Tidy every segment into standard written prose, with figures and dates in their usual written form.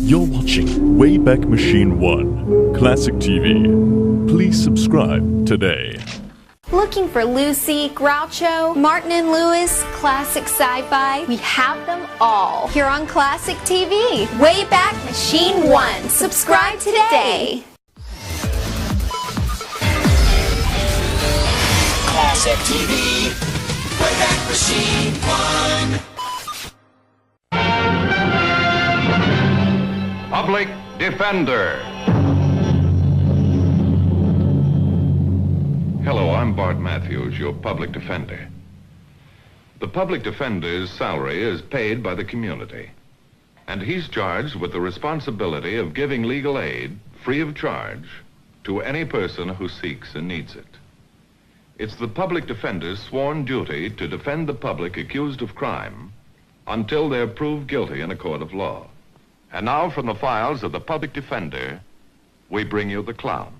You're watching Wayback Machine 1, Classic TV. Please subscribe today. Looking for Lucy, Groucho, Martin and Lewis, classic sci-fi? We have them all here on Classic TV. Wayback Machine 1. Subscribe today. Classic TV. Wayback Machine 1. Public Defender. Hello, I'm Bart Matthews, your public defender. The public defender's salary is paid by the community, and he's charged with the responsibility of giving legal aid free of charge to any person who seeks and needs it. It's the public defender's sworn duty to defend the public accused of crime until they're proved guilty in a court of law. And now, from the files of the public defender, we bring you the clown.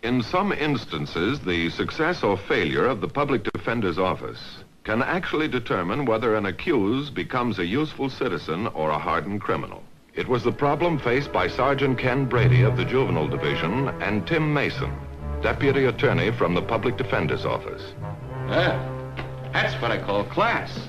In some instances, the success or failure of the public defender's office can actually determine whether an accused becomes a useful citizen or a hardened criminal. It was the problem faced by Sergeant Ken Brady of the Juvenile Division and Tim Mason, Deputy Attorney from the Public Defender's Office. That's what I call class.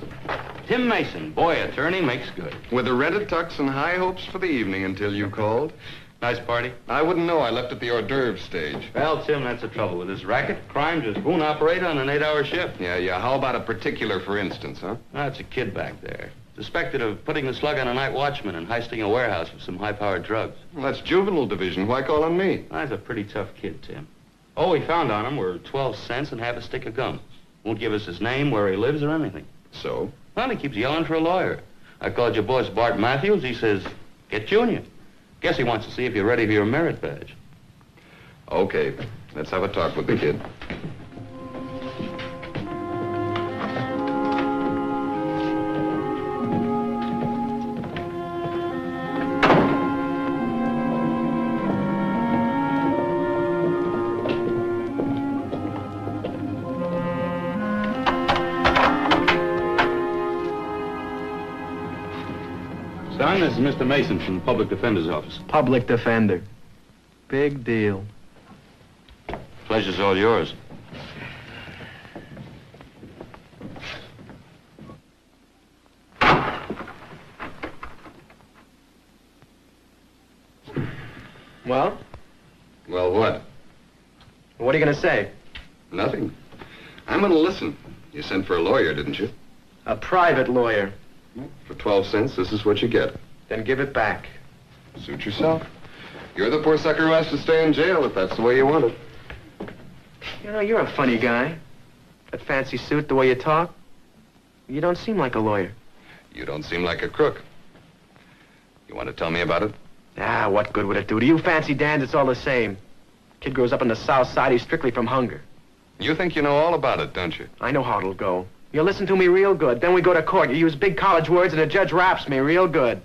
Tim Mason, boy attorney, makes good. With a rented tux and high hopes for the evening until you called. Nice party? I wouldn't know. I left at the hors d'oeuvre stage. Well, Tim, that's the trouble with this racket. Crime just won't operate on an 8-hour shift. Yeah. How about a particular, for instance, huh? That's a kid back there. Suspected of putting the slug on a night watchman and heisting a warehouse with some high-powered drugs. Well, that's Juvenile Division. Why call on me? That's a pretty tough kid, Tim. All we found on him were 12 cents and half a stick of gum. Won't give us his name, where he lives, or anything. So? Well, he keeps yelling for a lawyer. I called your boss, Bart Matthews. He says, get Junior. Guess he wants to see if you're ready for your merit badge. Okay, let's have a talk with the kid. Son, this is Mr. Mason from the Public Defender's Office. Public defender. Big deal. Pleasure's all yours. Well? Well, what? What are you going to say? Nothing. I'm going to listen. You sent for a lawyer, didn't you? A private lawyer. For 12 cents, this is what you get. Then give it back. Suit yourself. You're the poor sucker who has to stay in jail if that's the way you want it. You know, you're a funny guy. That fancy suit, the way you talk. You don't seem like a lawyer. You don't seem like a crook. You want to tell me about it? Ah, what good would it do? To you fancy Dans, it's all the same. Kid grows up on the South Side, he's strictly from hunger. You think you know all about it, don't you? I know how it'll go. You listen to me real good, then we go to court. You use big college words and the judge raps me real good.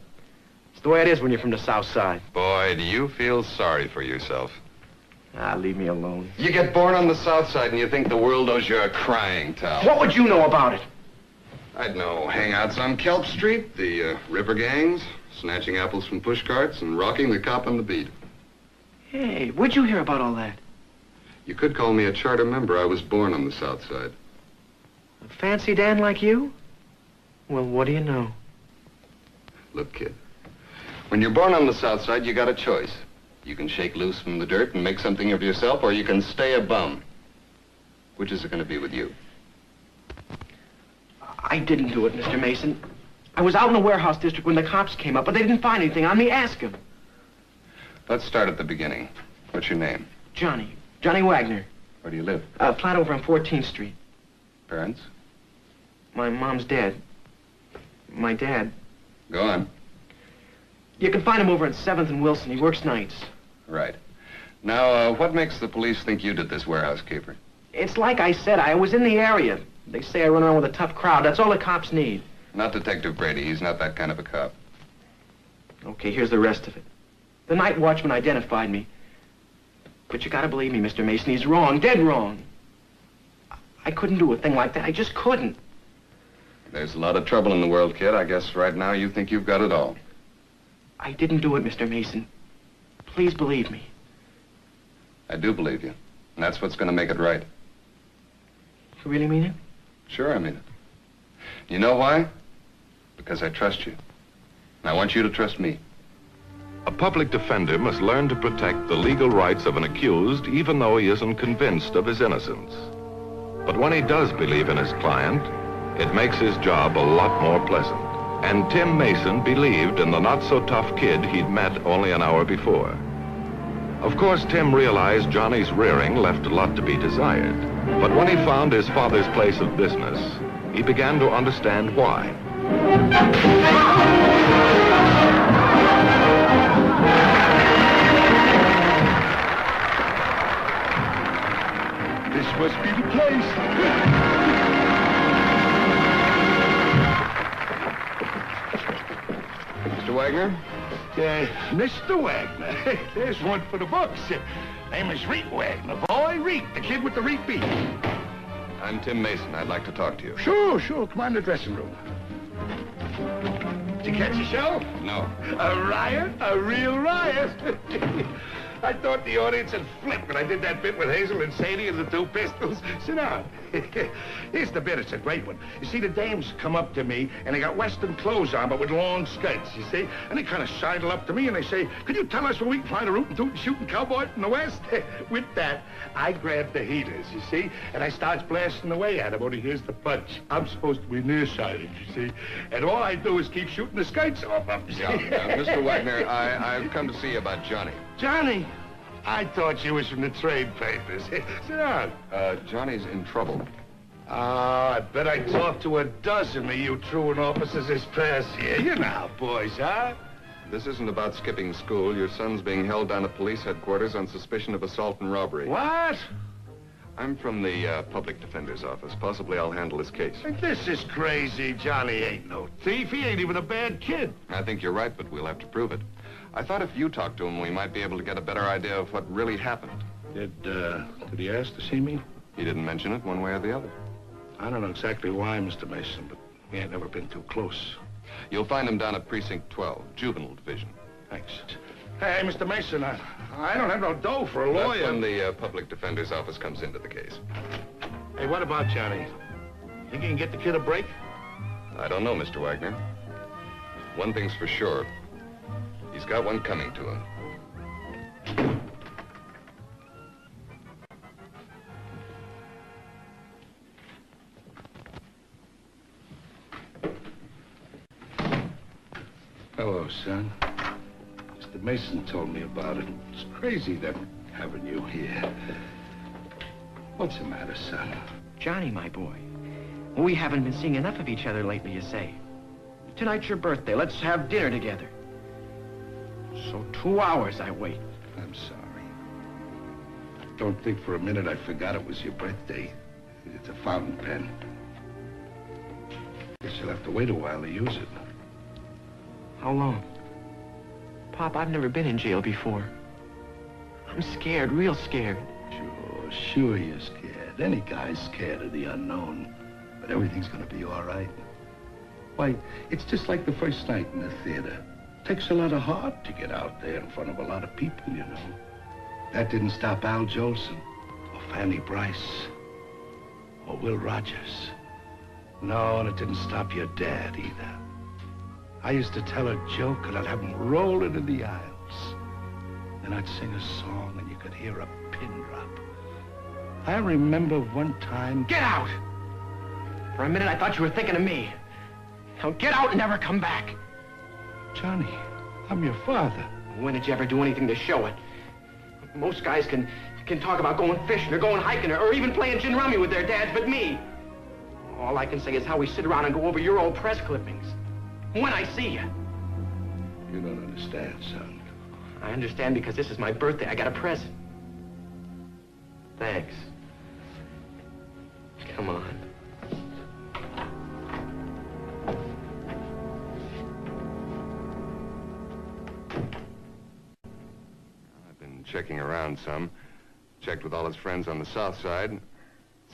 It's the way it is when you're from the South Side. Boy, do you feel sorry for yourself. Ah, leave me alone. You get born on the South Side and you think the world owes you a crying towel. What would you know about it? I'd know hangouts on Kelp Street, the river gangs, snatching apples from push carts, and rocking the cop on the beat. Hey, where'd you hear about all that? You could call me a charter member. I was born on the South Side. A fancy Dan like you? Well, what do you know? Look, kid, when you're born on the South Side, you got a choice. You can shake loose from the dirt and make something of yourself, or you can stay a bum. Which is it going to be with you? I didn't do it, Mr. Mason. I was out in the warehouse district when the cops came up, but they didn't find anything on me. Ask him. Let's start at the beginning. What's your name? Johnny Wagner. Where do you live? Flat over on 14th Street. Parents? My mom's dead. My dad. Go on. You can find him over at 7th and Wilson. He works nights. Right. Now, what makes the police think you did this warehouse caper? It's like I said, I was in the area. They say I run around with a tough crowd. That's all the cops need. Not Detective Brady. He's not that kind of a cop. Okay, here's the rest of it. The night watchman identified me. But you gotta believe me, Mr. Mason, he's wrong, dead wrong. I couldn't do a thing like that. I just couldn't. There's a lot of trouble in the world, kid. I guess right now you think you've got it all. I didn't do it, Mr. Mason. Please believe me. I do believe you. And that's what's going to make it right. You really mean it? Sure, I mean it. You know why? Because I trust you. And I want you to trust me. A public defender must learn to protect the legal rights of an accused even though he isn't convinced of his innocence. But when he does believe in his client, it makes his job a lot more pleasant. And Tim Mason believed in the not-so-tough kid he'd met only an hour before. Of course, Tim realized Johnny's rearing left a lot to be desired. But when he found his father's place of business, he began to understand why. This must be the place. Mr. Wagner? Mr. Wagner. There's one for the books. Name is Reet Wagner. Boy, Reet, the kid with the Reet beat. I'm Tim Mason. I'd like to talk to you. Sure. Come on in the dressing room. Did you catch the show? No. A riot? A real riot. I thought the audience had flipped when I did that bit with Hazel and Sadie and the two pistols. Sit down. Here's the bit. It's a great one. You see, the dames come up to me, and they got Western clothes on, but with long skirts, you see? And they kind of sidle up to me, and they say, could you tell us where we can find a rootin' tootin' shootin' cowboy from the West? With that, I grab the heaters, you see? And I starts blasting away at them, only here's the punch. I'm supposed to be nearsighted, you see? And all I do is keep shooting the skirts off them, you see? Mr. Wagner, I've come to see you about Johnny. Johnny? I thought you was from the trade papers. Sit down. Johnny's in trouble. I bet I talked to a dozen of you truant officers this past year. You know how boys are. This isn't about skipping school. Your son's being held down at police headquarters on suspicion of assault and robbery. What? I'm from the public defender's office. Possibly I'll handle his case. This is crazy. Johnny ain't no thief. He ain't even a bad kid. I think you're right, but we'll have to prove it. I thought if you talked to him, we might be able to get a better idea of what really happened. Did he ask to see me? He didn't mention it one way or the other. I don't know exactly why, Mr. Mason, but we ain't never been too close. You'll find him down at Precinct 12, Juvenile Division. Thanks. Hey, Mr. Mason, I don't have no dough for a lawyer. That's when the public defender's office comes into the case. Hey, what about Johnny? Think you can get the kid a break? I don't know, Mr. Wagner. One thing's for sure. He's got one coming to him. Hello, son. Mr. Mason told me about it. It's crazy them having you here. What's the matter, son? Johnny, my boy. We haven't been seeing enough of each other lately, you say. Tonight's your birthday. Let's have dinner together. So 2 hours I wait. I'm sorry. Don't think for a minute I forgot it was your birthday. It's a fountain pen. Guess you'll have to wait a while to use it. How long? Pop, I've never been in jail before. I'm scared, real scared. Sure you're scared. Any guy's scared of the unknown. But everything's gonna be all right. Why, it's just like the first night in the theater. Takes a lot of heart to get out there in front of a lot of people, you know. That didn't stop Al Jolson, or Fanny Bryce, or Will Rogers. No, and it didn't stop your dad either. I used to tell a joke and I'd have him rolling in the aisles. Then I'd sing a song and you could hear a pin drop. I remember one time... Get out! For a minute, I thought you were thinking of me. Now get out and never come back. Johnny, I'm your father. When did you ever do anything to show it? Most guys can talk about going fishing or going hiking or even playing gin rummy with their dads, but me. All I can say is how we sit around and go over your old press clippings. When I see you. You don't understand, son. I understand because this is my birthday. I got a present. Thanks. Come on. I've been checking around some. Checked with all his friends on the south side.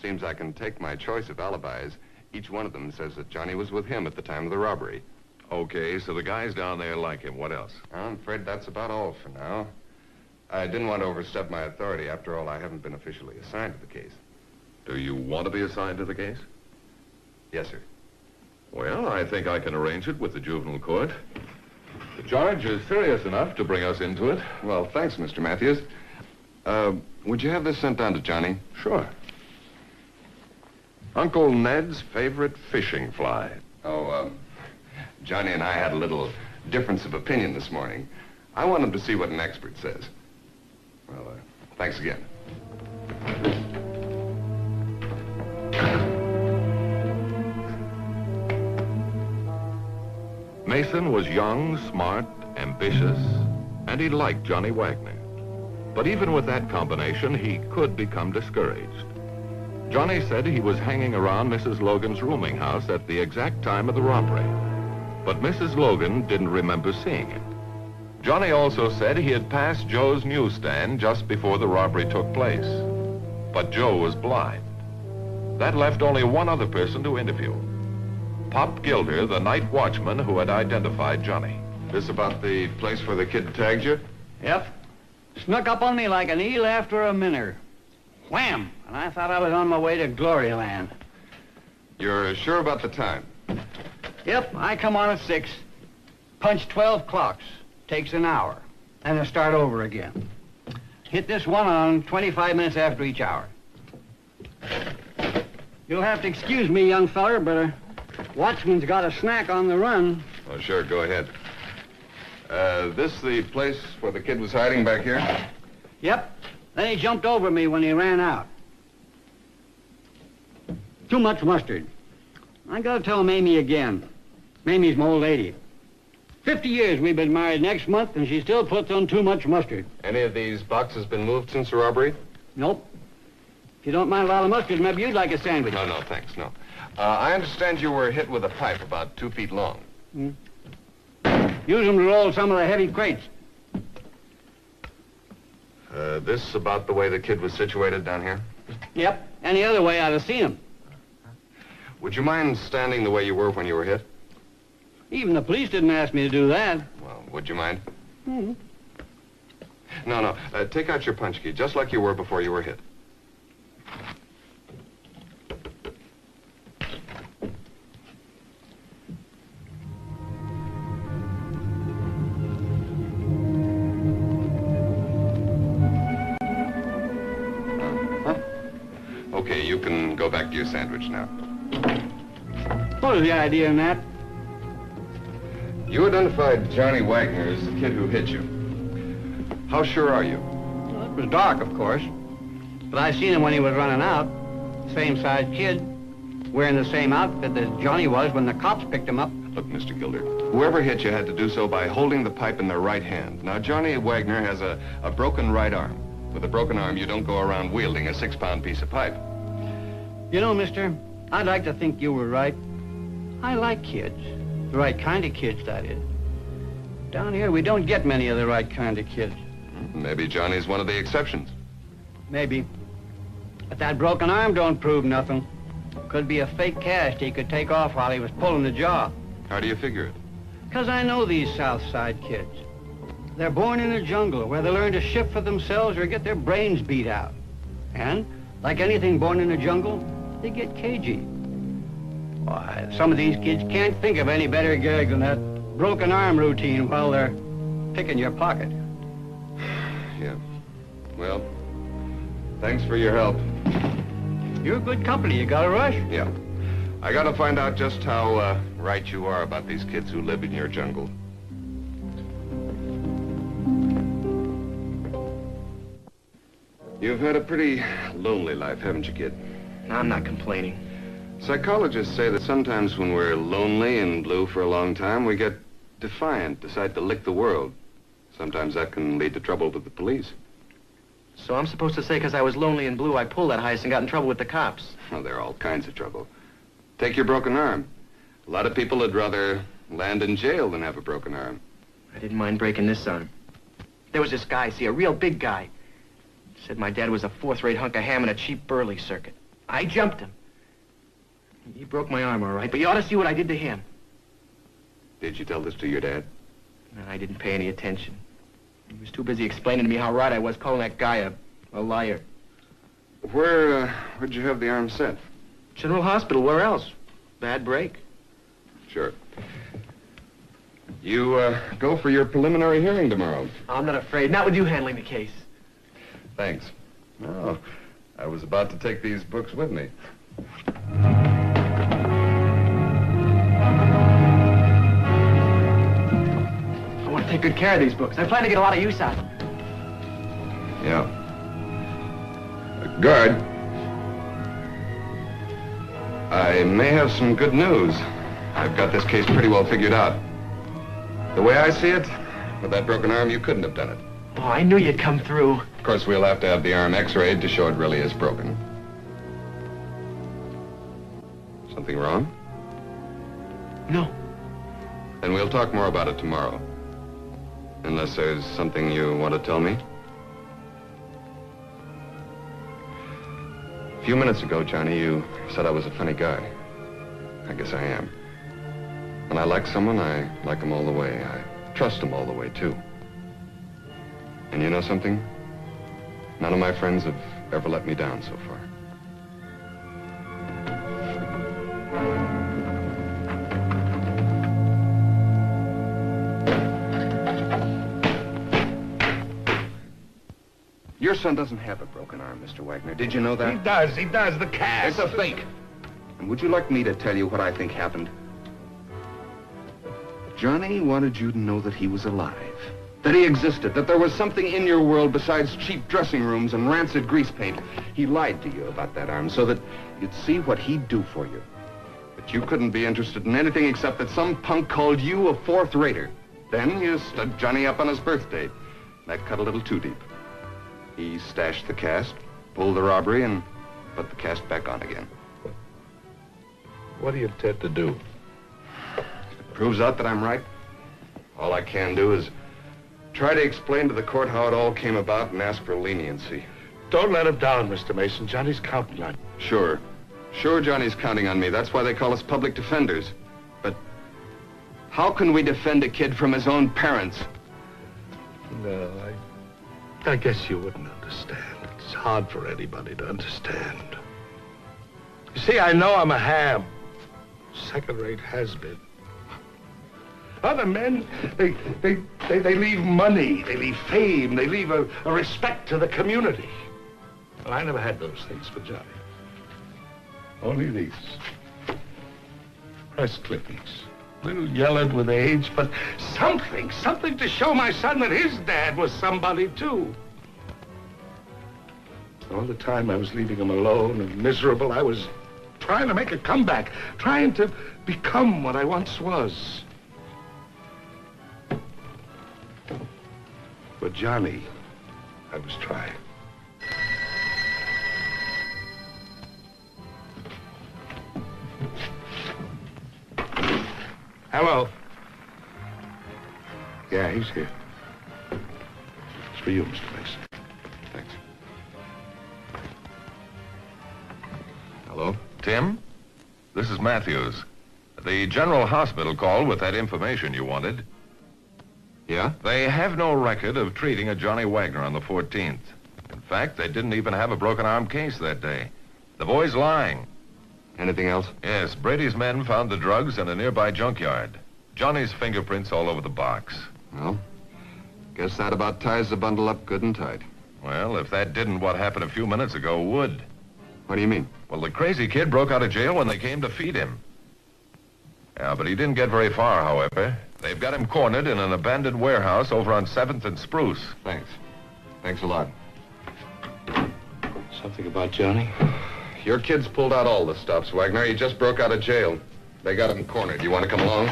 Seems I can take my choice of alibis. Each one of them says that Johnny was with him at the time of the robbery. Okay, so the guys down there like him. What else? I'm afraid that's about all for now. I didn't want to overstep my authority. After all, I haven't been officially assigned to the case. Do you want to be assigned to the case? Yes, sir. Well, I think I can arrange it with the juvenile court. The charge is serious enough to bring us into it. Well, thanks, Mr. Matthews. Would you have this sent down to Johnny? Sure. Uncle Ned's favorite fishing fly. Oh, Johnny and I had a little difference of opinion this morning. I want him to see what an expert says. Well, thanks again. Mason was young, smart, ambitious, and he liked Johnny Wagner. But even with that combination, he could become discouraged. Johnny said he was hanging around Mrs. Logan's rooming house at the exact time of the robbery. But Mrs. Logan didn't remember seeing it. Johnny also said he had passed Joe's newsstand just before the robbery took place. But Joe was blind. That left only one other person to interview. Pop Gilder, the night watchman who had identified Johnny. This about the place where the kid tagged you? Yep. Snuck up on me like an eel after a minnow. Wham! And I thought I was on my way to glory land. You're sure about the time? Yep, I come on at 6. Punch 12 clocks. Takes an hour. And I start over again. Hit this one on 25 minutes after each hour. You'll have to excuse me, young feller, but watchman's got a snack on the run. Oh, sure, go ahead. This the place where the kid was hiding back here? Yep. Then he jumped over me when he ran out. Too much mustard. I gotta tell Mamie again. Mamie's my old lady. 50 years we've been married next month, and she still puts on too much mustard. Any of these boxes been moved since the robbery? Nope. If you don't mind a lot of mustard, maybe you'd like a sandwich. No, thanks, no. I understand you were hit with a pipe about 2 feet long. Use them to roll some of the heavy crates. This about the way the kid was situated down here? Yep. Any other way I'd have seen him. Would you mind standing the way you were when you were hit? Even the police didn't ask me to do that. Well, would you mind? No. Take out your punch key, just like you were before you were hit. Okay, you can go back to your sandwich now. What was the idea in that? You identified Johnny Wagner as the kid who hit you. How sure are you? Well, it was dark, of course. But I seen him when he was running out. Same-sized kid. Wearing the same outfit that Johnny was when the cops picked him up. Look, Mr. Gilder, whoever hit you had to do so by holding the pipe in their right hand. Now, Johnny Wagner has a broken right arm. With a broken arm, you don't go around wielding a 6-pound piece of pipe. You know, mister, I'd like to think you were right. I like kids. The right kind of kids, that is. Down here, we don't get many of the right kind of kids. Maybe Johnny's one of the exceptions. Maybe. But that broken arm don't prove nothing. Could be a fake cast he could take off while he was pulling the jaw. How do you figure it? 'Cause I know these South Side kids. They're born in a jungle where they learn to shift for themselves or get their brains beat out. And, like anything born in a jungle, they get cagey. Why, some of these kids can't think of any better gag than that broken arm routine while they're picking your pocket. Yeah. Well, thanks for your help. You're good company. You got a rush? Yeah. I gotta find out just how right you are about these kids who live in your jungle. You've had a pretty lonely life, haven't you, kid? I'm not complaining. Psychologists say that sometimes when we're lonely and blue for a long time, we get defiant, decide to lick the world. Sometimes that can lead to trouble with the police. So I'm supposed to say because I was lonely and blue, I pulled that heist and got in trouble with the cops. Well, there are all kinds of trouble. Take your broken arm. A lot of people would rather land in jail than have a broken arm. I didn't mind breaking this arm. There was this guy, see, a real big guy. Said my dad was a 4th-rate hunk of ham in a cheap burley circuit. I jumped him. He broke my arm, all right, but you ought to see what I did to him. Did you tell this to your dad? No, I didn't pay any attention. He was too busy explaining to me how right I was calling that guy a liar. Where'd you have the arm set? General Hospital, where else? Bad break. Sure. You, go for your preliminary hearing tomorrow. I'm not afraid. Not with you handling the case. Thanks. Oh, I was about to take these books with me. I want to take good care of these books. I plan to get a lot of use out of them. Yeah. Guard. I may have some good news. I've got this case pretty well figured out. The way I see it, with that broken arm, you couldn't have done it. Oh, I knew you'd come through. Of course, we'll have to have the arm x-rayed to show it really is broken. Something wrong? No. Then we'll talk more about it tomorrow. Unless there's something you want to tell me. A few minutes ago, Johnny, you said I was a funny guy. I guess I am. When I like someone, I like them all the way. I trust them all the way, too. And you know something? None of my friends have ever let me down so far. Your son doesn't have a broken arm, Mr. Wagner. Did you know that? He does. The cast. It's a fake. And would you like me to tell you what I think happened? Johnny wanted you to know that he was alive, that he existed, that there was something in your world besides cheap dressing rooms and rancid grease paint. He lied to you about that arm so that you'd see what he'd do for you. But you couldn't be interested in anything except that some punk called you a fourth-rater. Then you stood Johnny up on his birthday. That cut a little too deep. He stashed the cast, pulled the robbery, and put the cast back on again. What do you intend to do? Proves out that I'm right. All I can do is try to explain to the court how it all came about and ask for leniency. Don't let him down, Mr. Mason. Johnny's counting on you. Sure. Sure, Johnny's counting on me. That's why they call us public defenders. But how can we defend a kid from his own parents? No, I guess you wouldn't understand. It's hard for anybody to understand. You see, I know I'm a ham. Second-rate has-been. Other men, they leave money, they leave fame, they leave a respect to the community. Well, I never had those things for Johnny. Only these. Press clippings. A little yellowed with age, but something to show my son that his dad was somebody, too. All the time I was leaving him alone and miserable, I was trying to make a comeback, trying to become what I once was. For Johnny, I was trying. Hello. Yeah, he's here. It's for you, Mr. Mason. Thanks. Hello? Tim? This is Matthews. The General Hospital called with that information you wanted. Yeah? They have no record of treating a Johnny Wagner on the 14th. In fact, they didn't even have a broken arm case that day. The boy's lying. Anything else? Yes, Brady's men found the drugs in a nearby junkyard. Johnny's fingerprints all over the box. Well, guess that about ties the bundle up good and tight. Well, if that didn't, what happened a few minutes ago would. What do you mean? Well, the crazy kid broke out of jail when they came to feed him. Yeah, but he didn't get very far, however. They've got him cornered in an abandoned warehouse over on 7th and Spruce. Thanks. Thanks a lot. Something about Johnny? Your kids pulled out all the stops, Wagner. He just broke out of jail. They got him cornered. You want to come along?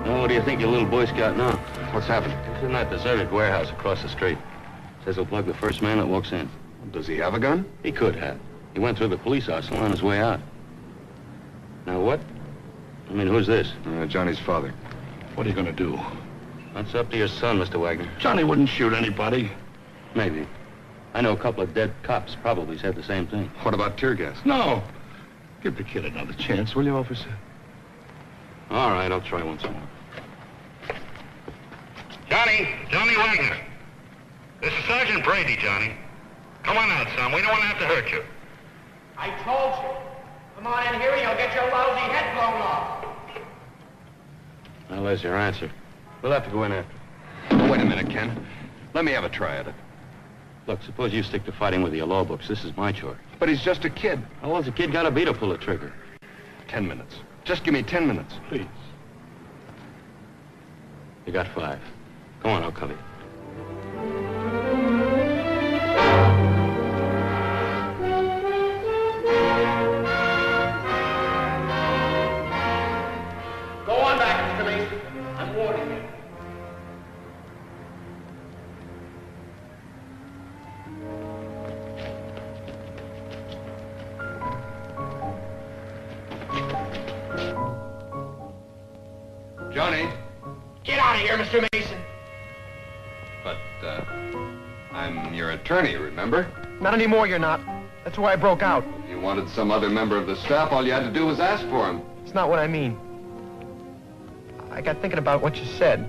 What do you think your little Boy Scout now? What's happened? He's in that deserted warehouse across the street. Says he'll plug the first man that walks in. Does he have a gun? He could have. He went through the police arsenal on his way out. Now what? I mean, who's this? Johnny's father. What are you going to do? That's up to your son, Mr. Wagner. Johnny wouldn't shoot anybody. Maybe. I know a couple of dead cops probably said the same thing. What about tear gas? No. Give the kid another chance, will you, officer? All right, I'll try once more. Johnny Wagner. This is Sergeant Brady, Johnny. Come on out, son. We don't want to have to hurt you. I told you. Come on in here and you'll get your lousy head blown off. Well, there's your answer. We'll have to go in after. Oh, wait a minute, Ken. Let me have a try at it. Look, suppose you stick to fighting with your law books. This is my chore. But he's just a kid. How old's a kid got to be to pull a trigger? 10 minutes. Just give me 10 minutes. Please. You got 5. Go on, I'll cover you. Go on back, Mr. Mason. I'm warning you. Johnny. Get out of here, Mr. Mason. But, I'm your attorney, remember? Not anymore, you're not. That's why I broke out. If you wanted some other member of the staff, all you had to do was ask for him. It's not what I mean. I got thinking about what you said.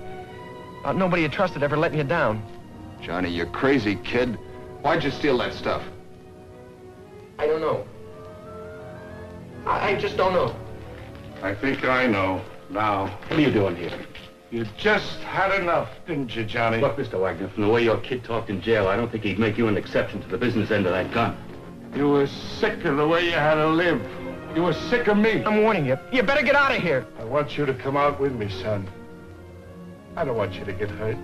About nobody you trusted ever letting you down. Johnny, you crazy kid. Why'd you steal that stuff? I don't know. I just don't know. I think I know now. What are you doing here? You just had enough, didn't you, Johnny? Look, Mr. Wagner, from the way your kid talked in jail, I don't think he'd make you an exception to the business end of that gun. You were sick of the way you had to live. You were sick of me. I'm warning you. You better get out of here. I want you to come out with me, son. I don't want you to get hurt.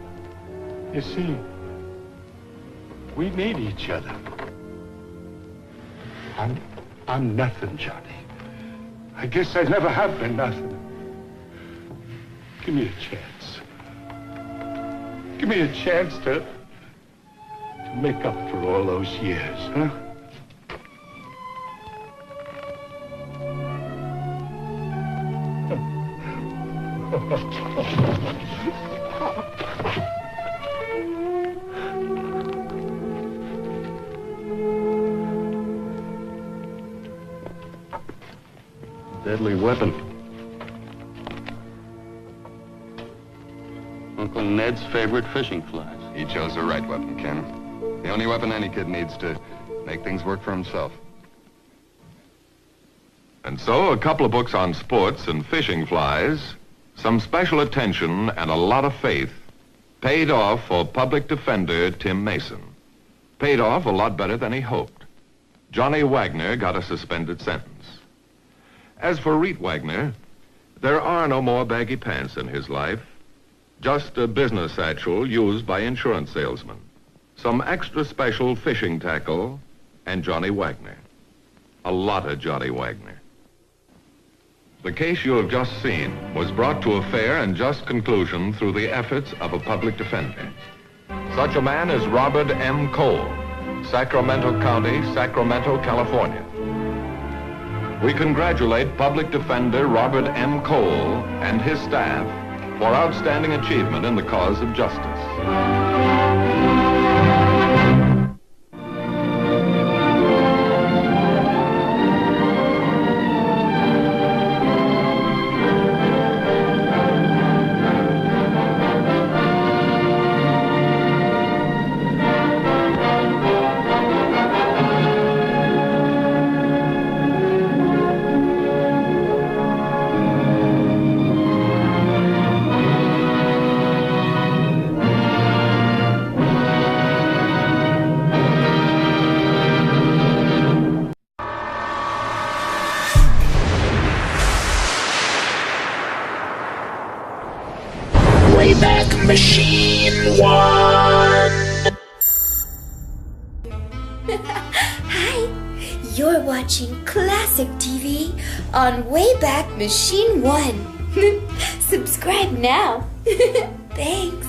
You see, we need each other. I'm nothing, Johnny. I guess I never have been nothing. Give me a chance. Give me a chance to make up for all those years, huh? Deadly weapon. Uncle Ned's favorite fishing flies. He chose the right weapon, Ken. The only weapon any kid needs to make things work for himself. And so, a couple of books on sports and fishing flies, some special attention and a lot of faith paid off for public defender Tim Mason. Paid off a lot better than he hoped. Johnny Wagner got a suspended sentence. As for Reet Wagner, there are no more baggy pants in his life. Just a business satchel used by insurance salesmen. Some extra special fishing tackle, and Johnny Wagner. A lot of Johnny Wagner. The case you have just seen was brought to a fair and just conclusion through the efforts of a public defender. Such a man is Robert M. Cole, Sacramento County, Sacramento, California. We congratulate Public Defender Robert M. Cole and his staff for outstanding achievement in the cause of justice. Wayback Machine 1. Hi, you're watching Classic TV on Wayback Machine 1. Subscribe now. Thanks.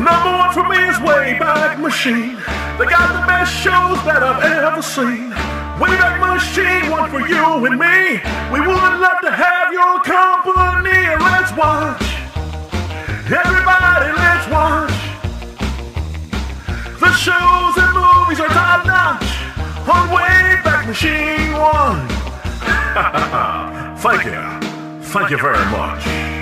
Number one for me is Wayback Machine. They got the best shows that I've ever seen. Wayback Machine, one for you and me. We would love to have your company. Let's watch. Everybody, let's watch. The shows and movies are top notch on Wayback Machine 1. Thank you. Thank you very much.